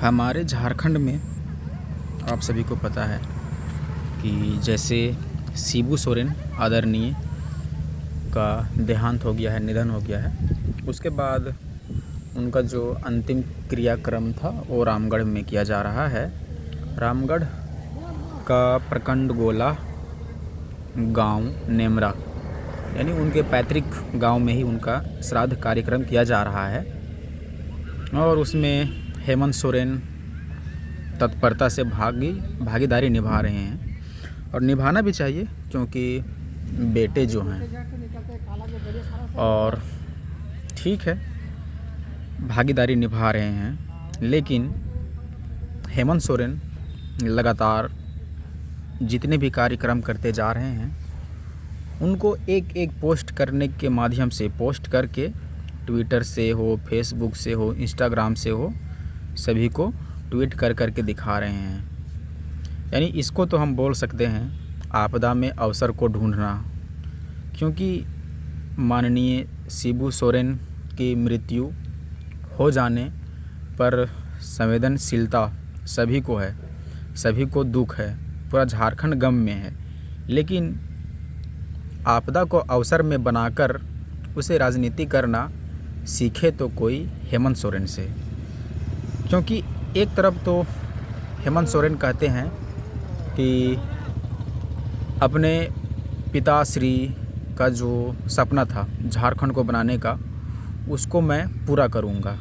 हमारे झारखंड में आप सभी को पता है कि जैसे शिबू सोरेन आदरणीय का देहांत हो गया है, निधन हो गया है। उसके बाद उनका जो अंतिम क्रियाक्रम था वो रामगढ़ में किया जा रहा है। रामगढ़ का प्रखंड गोला गांव नेमरा यानी उनके पैतृक गांव में ही उनका श्राद्ध कार्यक्रम किया जा रहा है और उसमें हेमंत सोरेन तत्परता से भागीदारी निभा रहे हैं और निभाना भी चाहिए, क्योंकि बेटे जो हैं और ठीक है भागीदारी निभा रहे हैं, लेकिन हेमंत सोरेन लगातार जितने भी कार्यक्रम करते जा रहे हैं उनको एक एक पोस्ट करने के माध्यम से, पोस्ट करके ट्विटर से हो, फेसबुक से हो, इंस्टाग्राम से हो, सभी को ट्वीट कर कर के दिखा रहे हैं। यानी इसको तो हम बोल सकते हैं आपदा में अवसर को ढूंढना, क्योंकि माननीय शिबू सोरेन की मृत्यु हो जाने पर संवेदनशीलता सभी को है, सभी को दुख है, पूरा झारखंड गम में है। लेकिन आपदा को अवसर में बनाकर उसे राजनीति करना सीखे तो कोई हेमंत सोरेन से, क्योंकि एक तरफ तो हेमंत सोरेन कहते हैं कि अपने पिताश्री का जो सपना था झारखंड को बनाने का उसको मैं पूरा करूंगा।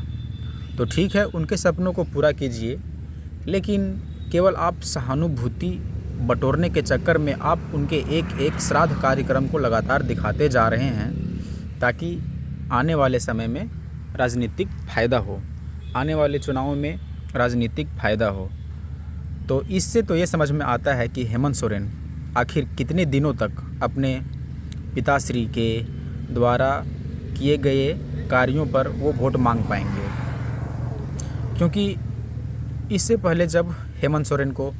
तो ठीक है, उनके सपनों को पूरा कीजिए, लेकिन केवल आप सहानुभूति बटोरने के चक्कर में आप उनके एक एक श्राद्ध कार्यक्रम को लगातार दिखाते जा रहे हैं ताकि आने वाले समय में राजनीतिक फ़ायदा हो, आने वाले चुनावों में राजनीतिक फ़ायदा हो। तो इससे तो ये समझ में आता है कि हेमंत सोरेन आखिर कितने दिनों तक अपने पिताश्री के द्वारा किए गए कार्यों पर वो वोट मांग पाएंगे, क्योंकि इससे पहले जब हेमंत सोरेन को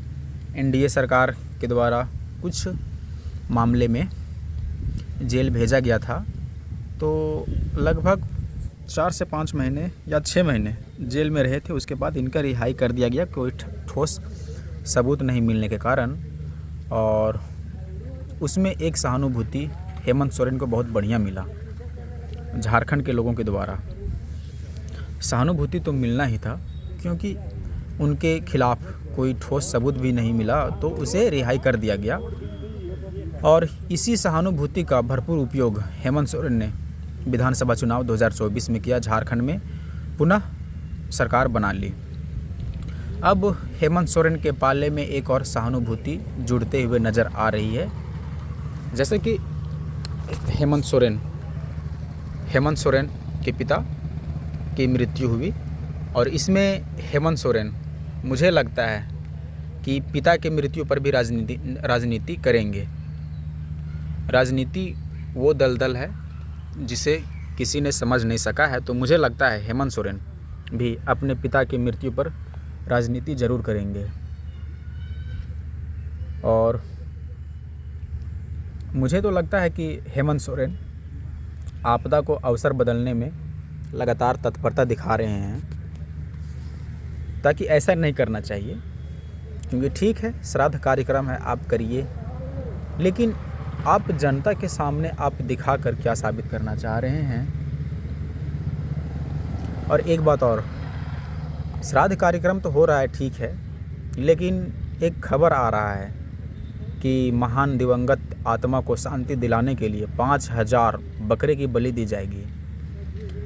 एनडीए सरकार के द्वारा कुछ मामले में जेल भेजा गया था तो लगभग 4 से 5 महीने या 6 महीने जेल में रहे थे। उसके बाद इनका रिहाई कर दिया गया कोई ठोस सबूत नहीं मिलने के कारण, और उसमें एक सहानुभूति हेमंत सोरेन को बहुत बढ़िया मिला झारखंड के लोगों के द्वारा। सहानुभूति तो मिलना ही था, क्योंकि उनके खिलाफ कोई ठोस सबूत भी नहीं मिला तो उसे रिहाई कर दिया गया। और इसी सहानुभूति का भरपूर उपयोग हेमंत सोरेन ने विधानसभा चुनाव 2024 में किया, झारखंड में पुनः सरकार बना ली। अब हेमंत सोरेन के पाले में एक और सहानुभूति जुड़ते हुए नज़र आ रही है। जैसे कि हेमंत सोरेन के पिता की मृत्यु हुई और इसमें हेमंत सोरेन मुझे लगता है कि पिता की मृत्यु पर भी राजनीति करेंगे। राजनीति वो दलदल है जिसे किसी ने समझ नहीं सका है, तो मुझे लगता है हेमंत सोरेन भी अपने पिता की मृत्यु पर राजनीति जरूर करेंगे। और मुझे तो लगता है कि हेमंत सोरेन आपदा को अवसर बदलने में लगातार तत्परता दिखा रहे हैं, ताकि ऐसा नहीं करना चाहिए। क्योंकि ठीक है श्राद्ध कार्यक्रम है, आप करिए, लेकिन आप जनता के सामने आप दिखाकर क्या साबित करना चाह रहे हैं। और एक बात और, श्राद्ध कार्यक्रम तो हो रहा है ठीक है, लेकिन एक खबर आ रहा है कि महान दिवंगत आत्मा को शांति दिलाने के लिए 5000 बकरे की बलि दी जाएगी।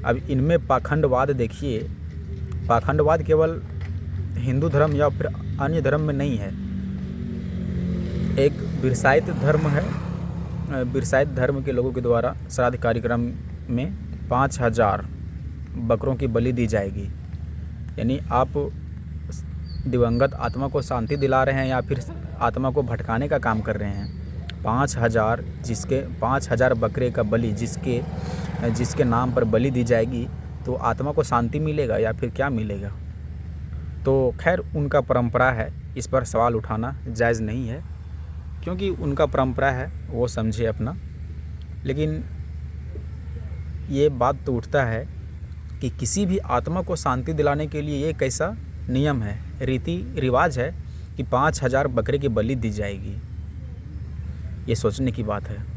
अब इनमें पाखंडवाद देखिए, पाखंडवाद केवल हिंदू धर्म या फिर अन्य धर्म में नहीं है, एक बिरसाइत धर्म है। बिरसाइत धर्म के लोगों के द्वारा श्राद्ध कार्यक्रम में 5000 बकरों की बलि दी जाएगी। यानी आप दिवंगत आत्मा को शांति दिला रहे हैं या फिर आत्मा को भटकाने का काम कर रहे हैं। 5000 बकरे का बलि जिसके नाम पर बलि दी जाएगी, तो आत्मा को शांति मिलेगा या फिर क्या मिलेगा। तो खैर उनका परंपरा है, इस पर सवाल उठाना जायज़ नहीं है, क्योंकि उनका परंपरा है, वो समझे अपना। लेकिन ये बात तो उठता है कि किसी भी आत्मा को शांति दिलाने के लिए ये कैसा नियम है, रीति रिवाज है कि 5,000 बकरे की बलि दी जाएगी। ये सोचने की बात है।